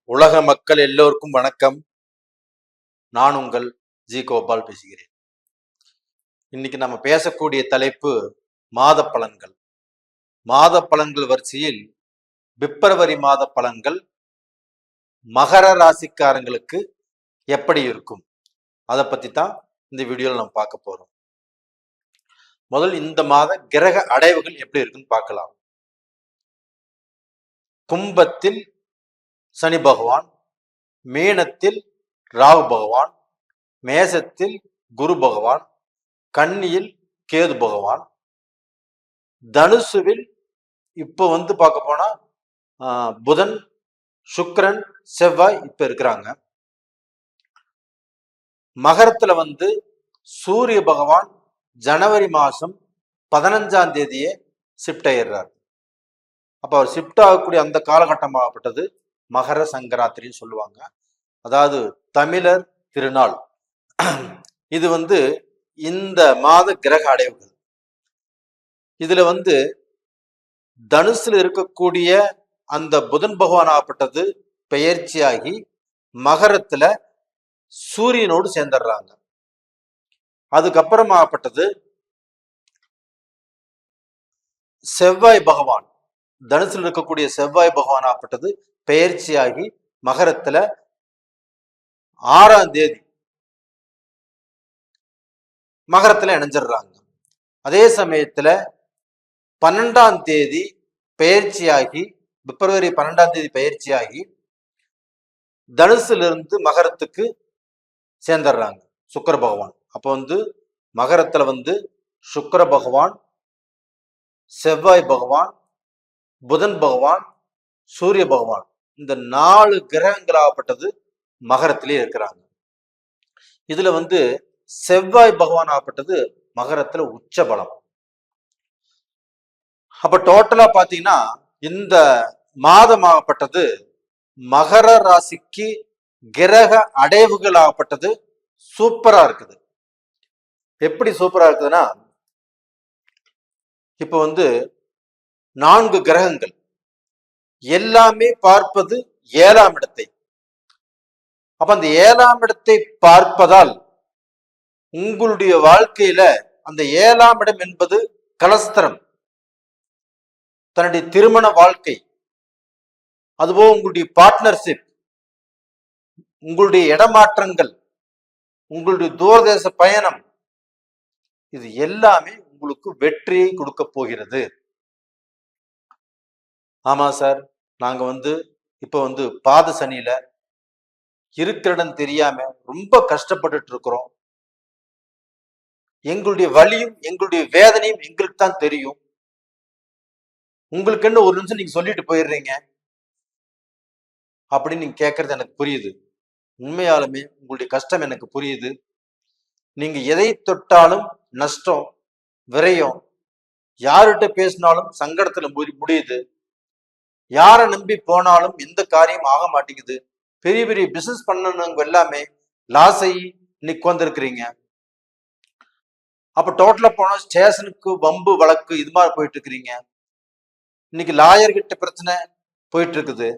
உலக மக்கள் எல்லோருக்கும் வணக்கம். நான் உங்கள் ஜி கோபால் பேசுகிறேன். இன்னைக்கு நம்ம பேசக்கூடிய தலைப்பு மாத பலன்கள். மாத பலன்கள் வரிசையில் பிப்ரவரி மாத பலன்கள் மகர ராசிக்காரங்களுக்கு எப்படி இருக்கும், அதை பத்தி தான் இந்த வீடியோவில் நம்ம பார்க்க போறோம். முதல் இந்த மாத கிரக அடைவுகள் எப்படி இருக்குன்னு பார்க்கலாம். கும்பத்தில் சனி பகவான், மீனத்தில் ராகு பகவான், மேசத்தில் குரு பகவான், கன்னியில் கேது பகவான், தனுசுவில் இப்ப பார்க்க போனா புதன், சுக்கிரன், செவ்வாய் இப்ப இருக்கிறாங்க. மகரத்துல சூரிய பகவான் ஜனவரி மாசம் 15ஆம் தேதியே ஷிப்ட் ஆயிடுறார். அப்ப அவர் ஷிப்ட் ஆகக்கூடிய அந்த காலகட்டமாகப்பட்டது மகர சங்கராத்திரின்னு சொல்லுவாங்க. அதாவது தமிழர் திருநாள். இது இந்த மாத கிரக அடைவுகள். இதுல தனுசுல இருக்கக்கூடிய அந்த புதன் பகவான் ஆகப்பட்டது பெயர்ச்சியாகி மகரத்துல சூரியனோடு சேர்ந்துடுறாங்க. அதுக்கப்புறமாகப்பட்டது செவ்வாய் பகவான், தனுசுல இருக்கக்கூடிய செவ்வாய் பகவான் ஆகப்பட்டது பெயர்ச்சியாகி மகரத்துல 6ஆம் தேதி மகரத்துல இணைஞ்சிடுறாங்க. அதே சமயத்துல 12ஆம் தேதி பெயர்ச்சியாகி, பிப்ரவரி 12ஆம் தேதி பெயர்ச்சியாகி தனுசுல இருந்து மகரத்துக்கு சேர்ந்துடுறாங்க சுக்கிர பகவான். அப்ப மகரத்துல சுக்கிர பகவான், செவ்வாய் பகவான், புதன் பகவான், சூரிய பகவான், இந்த 4 கிரகங்களாகப்பட்டது மகரத்திலே இருக்கிறாங்க. இதுல செவ்வாய் பகவான் ஆகப்பட்டது மகரத்துல உச்ச பலம். அப்ப டோட்டலா பாத்தீங்கன்னா இந்த மாதமாகப்பட்டது மகர ராசிக்கு கிரக அடைவுகள் ஆகப்பட்டது சூப்பரா இருக்குது. எப்படி சூப்பரா இருக்குதுன்னா, இப்ப 4 கிரகங்கள் எல்லாமே பார்ப்பது 7ஆம் இடத்தை. அப்ப அந்த 7ஆம் இடத்தை பார்ப்பதால் உங்களுடைய வாழ்க்கையில அந்த 7ஆம் இடம் என்பது கலஸ்திரம், தன்னுடைய திருமண வாழ்க்கை, அதுபோல் உங்களுடைய பார்ட்னர்ஷிப், உங்களுடைய இடமாற்றங்கள், உங்களுடைய தூரதேச பயணம், இது எல்லாமே உங்களுக்கு வெற்றியை கொடுக்க போகிறது. ஆமா சார், நாங்க இப்ப பாத சனியில இருக்கிற இடம் தெரியாம ரொம்ப கஷ்டப்பட்டுட்டு இருக்கிறோம். எங்களுடைய வலியும் எங்களுடைய வேதனையும் எங்களுக்கு தான் தெரியும். உங்களுக்கு என்ன ஒரு நிமிஷம் நீங்க சொல்லிட்டு போயிடுறீங்க அப்படின்னு நீங்க கேட்கறது எனக்கு புரியுது. உண்மையாலுமே உங்களுடைய கஷ்டம் எனக்கு புரியுது. நீங்க எதை தொட்டாலும் நஷ்டம், விரயம், யார்கிட்ட பேசினாலும் சங்கடத்துல முடியுது, யாரை நம்பி போனாலும் எந்த காரியம் ஆக மாட்டேங்குது. பெரிய பெரிய பிசினஸ் பண்ணவங்க எல்லாமே லாஸ் ஆகி இன்னைக்கு வந்திருக்கிறீங்க. அப்ப டோட்டலா போனா ஸ்டேஷனுக்கு வம்பு வழக்கு இது மாதிரி போயிட்டு இருக்கிறீங்க. இன்னைக்கு லாயர்கிட்ட பிரச்சனை போயிட்டு இருக்குது.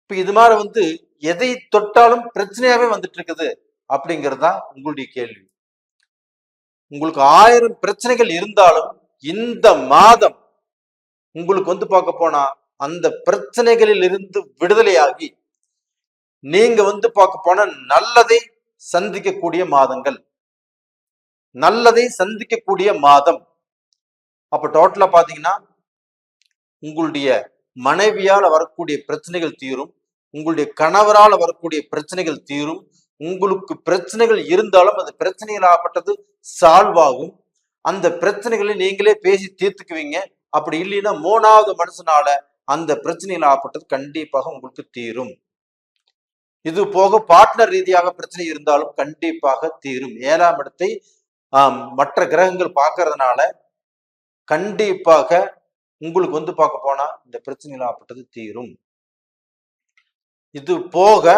இப்ப இது மாதிரி எதை தொட்டாலும் பிரச்சனையாவே வந்துட்டு இருக்குது அப்படிங்கறதுதான் உங்களுடைய கேள்வி. உங்களுக்கு 1000 பிரச்சனைகள் இருந்தாலும் இந்த மாதம் உங்களுக்கு பார்க்க போனா அந்த பிரச்சனைகளில் இருந்து விடுதலையாகி நீங்க பார்க்க போனா நல்லதை சந்திக்கக்கூடிய மாதங்கள், நல்லதை சந்திக்கக்கூடிய மாதம். அப்ப டோட்டலா பாத்தீங்கன்னா உங்களுடைய மனைவியால் வரக்கூடிய பிரச்சனைகள் தீரும், உங்களுடைய கணவரால் வரக்கூடிய பிரச்சனைகள் தீரும். உங்களுக்கு பிரச்சனைகள் இருந்தாலும் அந்த பிரச்சனைகள் ஆகப்பட்டது சால்வ் ஆகும். அந்த பிரச்சனைகளை நீங்களே பேசி தீர்த்துக்குவீங்க. அப்படி இல்லைன்னா 3வது மனுஷனால அந்த பிரச்சனைகள் ஆகப்பட்டது கண்டிப்பாக உங்களுக்கு தீரும். இது போக பார்ட்னர் ரீதியாக பிரச்சனை இருந்தாலும் கண்டிப்பாக தீரும். 7ஆம் இடத்தை மற்ற கிரகங்கள் பார்க்கறதுனால கண்டிப்பாக உங்களுக்கு பார்க்க போனா இந்த பிரச்சனைகள் ஆகப்பட்டது தீரும். இது போக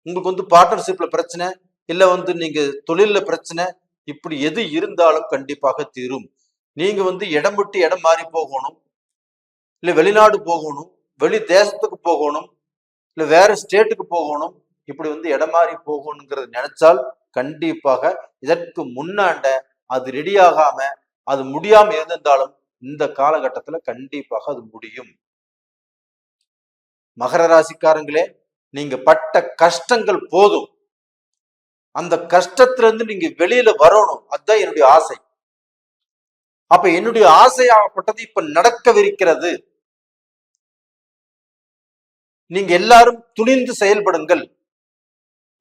உங்களுக்கு பார்ட்னர்ஷிப்ல பிரச்சனை, இல்ல நீங்க தொழில பிரச்சனை, இப்படி எது இருந்தாலும் கண்டிப்பாக தீரும். நீங்க இடம் விட்டு இடம் மாறி போகணும், இல்ல வெளிநாடு போகணும், வெளி தேசத்துக்கு போகணும், இல்ல வேற ஸ்டேட்டுக்கு போகணும், இப்படி இடம் மாறி போகணுங்கிறது நினைச்சால் கண்டிப்பாக இதற்கு முன்னாண்ட அது ரெடி ஆகாம அது முடியாம இருந்திருந்தாலும் இந்த காலகட்டத்துல கண்டிப்பாக அது முடியும். மகர ராசிக்காரங்களே, நீங்க பட்ட கஷ்டங்கள் போதும். அந்த கஷ்டத்துல இருந்து நீங்க வெளியில வரணும். அதுதான் என்னுடைய ஆசை. அப்ப என்னுடைய ஆசையாகப்பட்டது இப்ப நடக்கவிருக்கிறது. நீங்க எல்லாரும் துணிந்து செயல்படுங்கள்.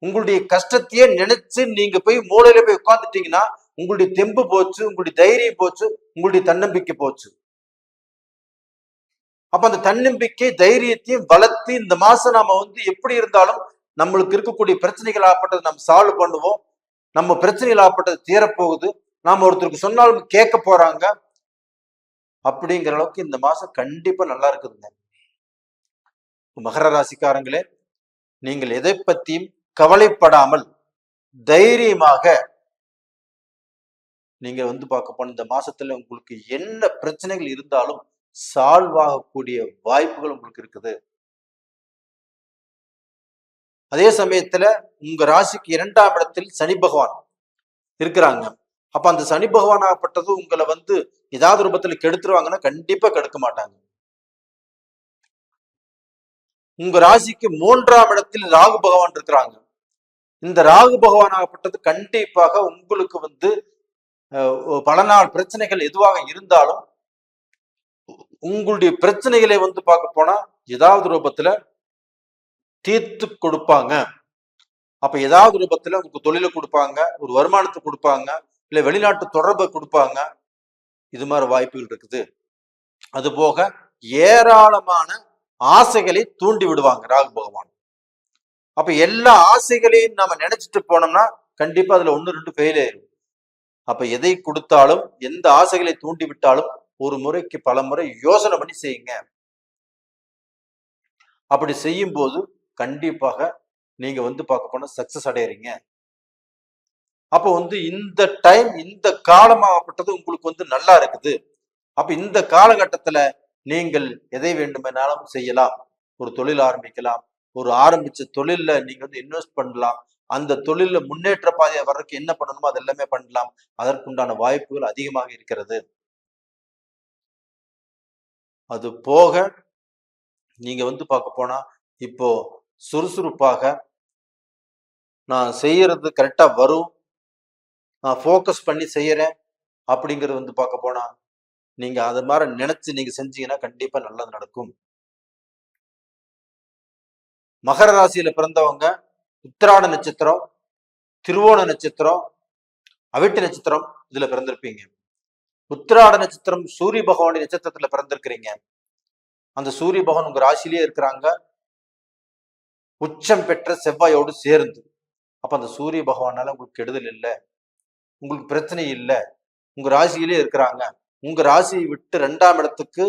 உங்களுடைய கஷ்டத்தையே நினைச்சு நீங்க போய் மூளையில போய் உட்கார்ந்துட்டீங்கன்னா உங்களுடைய தெம்பு போச்சு, உங்களுடைய தைரியம் போச்சு, உங்களுடைய தன்னம்பிக்கை போச்சு. அப்ப அந்த தன்னம்பிக்கை தைரியத்தையும் வளர்த்து இந்த மாசம் நாம எப்படி இருந்தாலும் நம்மளுக்கு இருக்கக்கூடிய பிரச்சனைகள் ஆகப்பட்டது நம்ம சால்வ் பண்ணுவோம். நம்ம பிரச்சனைகள் ஆகப்பட்டது தீரப்போகுது. நாம ஒருத்தருக்கு சொன்னாலும் கேட்க போறாங்க. அப்படிங்கிற அளவுக்கு இந்த மாசம் கண்டிப்பா நல்லா இருக்குதுங்க. மகர ராசிக்காரங்களே, நீங்கள் எதை பத்தியும் கவலைப்படாமல் தைரியமாக நீங்க பார்க்க போன இந்த மாசத்துல உங்களுக்கு என்ன பிரச்சனைகள் இருந்தாலும் சால்வ் ஆகக்கூடிய வாய்ப்புகள் உங்களுக்கு இருக்குது. அதே சமயத்துல உங்க ராசிக்கு 2ஆம் இடத்தில் சனி பகவான் இருக்கிறாங்க. அப்ப அந்த சனி பகவான் ஆகப்பட்டது உங்களை ஏதாவது ரூபத்துல கெடுத்துருவாங்கன்னா கண்டிப்பா கெடுக்க மாட்டாங்க. உங்க ராசிக்கு 3ஆம் இடத்தில் ராகு பகவான் இருக்கிறாங்க. இந்த ராகு பகவான் ஆகப்பட்டது கண்டிப்பாக உங்களுக்கு பல நாள் பிரச்சனைகள் எதுவாக இருந்தாலும் உங்களுடைய பிரச்சனைகளை பார்க்க போனா ஏதாவது ரூபத்துல தீர்த்து கொடுப்பாங்க. அப்ப ஏதாவது ரூபத்துல உங்களுக்கு தொழிலை கொடுப்பாங்க, ஒரு வருமானத்தை கொடுப்பாங்க, இல்ல வெளிநாட்டு தொடர்பை கொடுப்பாங்க. இது மாதிரி வாய்ப்புகள் இருக்குது. அது போக ஏராளமான ஆசைகளை தூண்டி விடுவாங்க ராகு பகவான். அப்ப எல்லா ஆசைகளையும் நாம நினைச்சிட்டு போனோம்னா கண்டிப்பா அதுல 1-2 ஃபெயில் ஆயிரும். அப்ப எதை கொடுத்தாலும் எந்த ஆசைகளை தூண்டி விட்டாலும் ஒரு முறைக்கு பல முறை யோசனை பண்ணி செய்யுங்க. அப்படி செய்யும் போது கண்டிப்பாக நீங்க பார்க்க போனா சக்சஸ் அடையறீங்க. அப்போ இந்த டைம் இந்த காலமாகப்பட்டது உங்களுக்கு நல்லா இருக்குது. அப்ப இந்த காலகட்டத்துல நீங்கள் எதை வேண்டுமென்னாலும் செய்யலாம். ஒரு தொழில் ஆரம்பிக்கலாம், ஒரு ஆரம்பிச்ச தொழில்ல நீங்க இன்வெஸ்ட் பண்ணலாம். அந்த தொழில முன்னேற்ற பாதையை வர்றதுக்கு என்ன பண்ணணுமோ அது எல்லாமே பண்ணலாம். அதற்குண்டான வாய்ப்புகள் அதிகமாக இருக்கிறது. அது போக நீங்க பார்க்க போனா இப்போ சுறுசுறுப்பாக நான் செய்யறது கரெக்டா வரும், நான் ஃபோக்கஸ் பண்ணி செய்யறேன் அப்படிங்கிறது பார்க்க போனா நீங்க அது மாதிரி நினைச்சு நீங்க செஞ்சீங்கன்னா கண்டிப்பா நல்லது நடக்கும். மகர ராசியில பிறந்தவங்க உத்திராட நட்சத்திரம், திருவோண நட்சத்திரம், அவிட்ட நட்சத்திரம் இதுல பிறந்திருப்பீங்க. உத்திராட நட்சத்திரம் சூரிய பகவானுடைய நட்சத்திரத்துல பிறந்திருக்கிறீங்க. அந்த சூரிய பகவான் உங்க ராசியிலேயே இருக்கிறாங்க, உச்சம் பெற்ற செவ்வாயோடு சேர்ந்து. அப்ப அந்த சூரிய பகவானால உங்களுக்கு கெடுதல் இல்லை, உங்களுக்கு பிரச்சனை இல்லை. உங்க ராசியிலே இருக்கிறாங்க. உங்க ராசியை விட்டு 2ஆம் இடத்துக்கு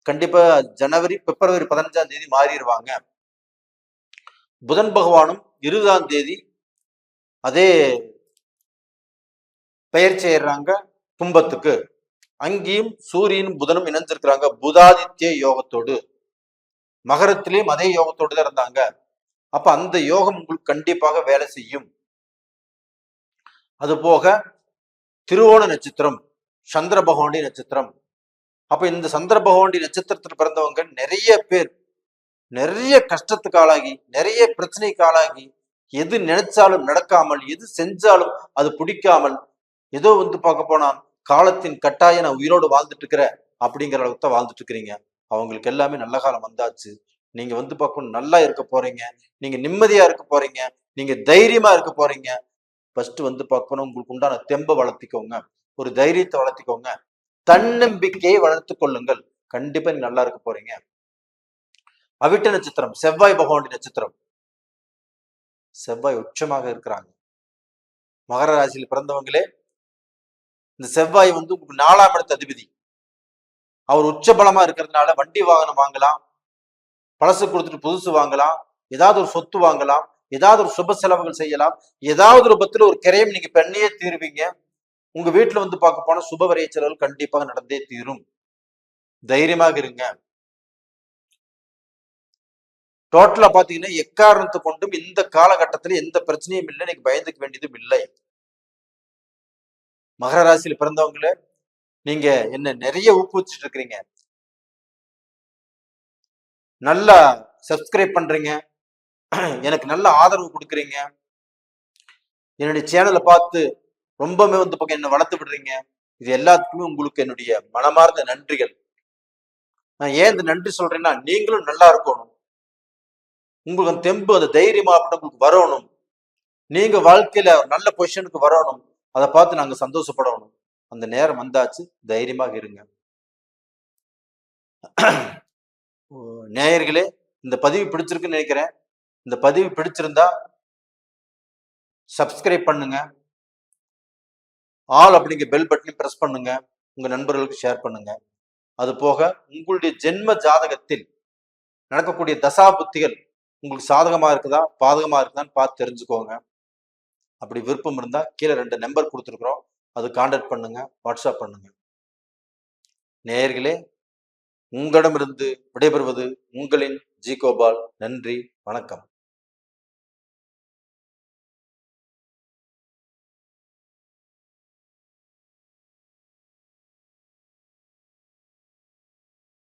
கண்டிப்பா பிப்ரவரி 15ஆம் தேதி மாறிடுவாங்க. புதன் பகவானும் 20ஆம் தேதி அதே பெயர் செய்யறாங்க கும்பத்துக்கு. அங்கேயும் சூரியனும் புதனும் இணைஞ்சிருக்கிறாங்க புதாதித்ய யோகத்தோடு. மகரத்திலேயும் அதே யோகத்தோடு தான் இருந்தாங்க. அப்ப அந்த யோகம் உங்களுக்கு கண்டிப்பாக வேலை செய்யும். அது போக திருவோண நட்சத்திரம் சந்திர பகவானுடைய நட்சத்திரம். அப்ப இந்த சந்திர பகவானுடைய நட்சத்திரத்தில் பிறந்தவங்க நிறைய பேர் நிறைய கஷ்டத்துக்கு ஆளாகி, நிறைய பிரச்சனைக்கு ஆளாகி, எது நினைச்சாலும் நடக்காமல், எது செஞ்சாலும் அது பிடிக்காமல், ஏதோ பார்க்க போனா காலத்தின் கட்டாயம் நான் உயிரோடு வாழ்ந்துட்டு இருக்கிறேன் அப்படிங்கிற அளவுக்கு தான் வாழ்ந்துட்டு இருக்கிறீங்க. அவங்களுக்கு எல்லாமே நல்ல காலம் வந்தாச்சு. நீங்க பார்க்கணும் நல்லா இருக்க போறீங்க, நீங்க நிம்மதியா இருக்க போறீங்க, நீங்க தைரியமா இருக்க போறீங்க. ஃபர்ஸ்ட் பார்க்க போனா உங்களுக்கு உண்டான தெம்பை வளர்த்திக்கோங்க, ஒரு தைரியத்தை வளர்த்திக்கோங்க, தன்னம்பிக்கையை வளர்த்து கொள்ளுங்கள். கண்டிப்பா நீங்க நல்லா இருக்க போறீங்க. அவிட்ட நட்சத்திரம் செவ்வாய் பகவானுடைய நட்சத்திரம். செவ்வாய் உச்சமாக இருக்கிறாங்க. மகர ராசியில் பிறந்தவங்களே, இந்த செவ்வாய் உங்களுக்கு 4ஆம் இடத்து அதிபதி. அவர் உச்ச பலமா இருக்கிறதுனால வண்டி வாகனம் வாங்கலாம், பழசு கொடுத்துட்டு புதுசு வாங்கலாம், ஏதாவது ஒரு சொத்து வாங்கலாம், ஏதாவது ஒரு சுப செலவுகள் செய்யலாம், ஏதாவது ரூபத்துல ஒரு கிரயம் நீங்க பண்ணியே தீருவீங்க. உங்க வீட்டுல பார்க்க போனா சுப வரைய செலவுகள் கண்டிப்பாக நடந்தே தீரும். தைரியமாக இருங்க. டோட்டலா பாத்தீங்கன்னா எக்காரணத்தை கொண்டும் இந்த காலகட்டத்தில் எந்த பிரச்சனையும் இல்லை, இன்னைக்கு பயந்துக்க வேண்டியதும் இல்லை. மகர ராசியில் பிறந்தவங்கள நீங்க என்ன நிறைய ஊக்குவிச்சுட்டு இருக்கிறீங்க, நல்லா சப்ஸ்கிரைப் பண்றீங்க, எனக்கு நல்ல ஆதரவு கொடுக்குறீங்க, என்னுடைய சேனலை பார்த்து ரொம்பவே வந்து பக்கம் என்ன வளர்த்து விடுறீங்க. இது எல்லாத்துக்குமே உங்களுக்கு என்னுடைய மனமார்ந்த நன்றிகள். நான் ஏன் இந்த நன்றி சொல்றேன்னா, நீங்களும் நல்லா இருக்கணும், உங்களுக்கு அந்த தெம்பு அந்த தைரியமா உங்களுக்கு வரணும், நீங்க வாழ்க்கையில நல்ல பொசிஷனுக்கு வரணும், அதை பார்த்து நாங்க சந்தோஷப்படணும். அந்த நேரம் வந்தாச்சு, தைரியமாக இருங்க. நேயர்களே, இந்த பதிவு பிடிச்சிருக்குன்னு நினைக்கிறேன். இந்த பதிவு பிடிச்சிருந்தா சப்ஸ்கிரைப் பண்ணுங்க, ஆல் அப்படிங்கிற பெல் பட்டனையும் பிரஸ் பண்ணுங்க, உங்க நண்பர்களுக்கு ஷேர் பண்ணுங்க. அது போக உங்களுடைய ஜென்ம ஜாதகத்தில் நடக்கக்கூடிய தசா புத்திகள் உங்களுக்கு சாதகமா இருக்குதா பாதகமா இருக்குதான்னு பார்த்து தெரிஞ்சுக்கோங்க. அப்படி விருப்பம் இருந்தா கீழே 2 நம்பர் கொடுத்துருக்குறோம், அது கான்டாக்ட் பண்ணுங்க, வாட்ஸ்அப் பண்ணுங்க. நேயர்களே, உங்களிடமிருந்து விடைபெறுவது உங்களின் ஜி கோபால். நன்றி, வணக்கம்.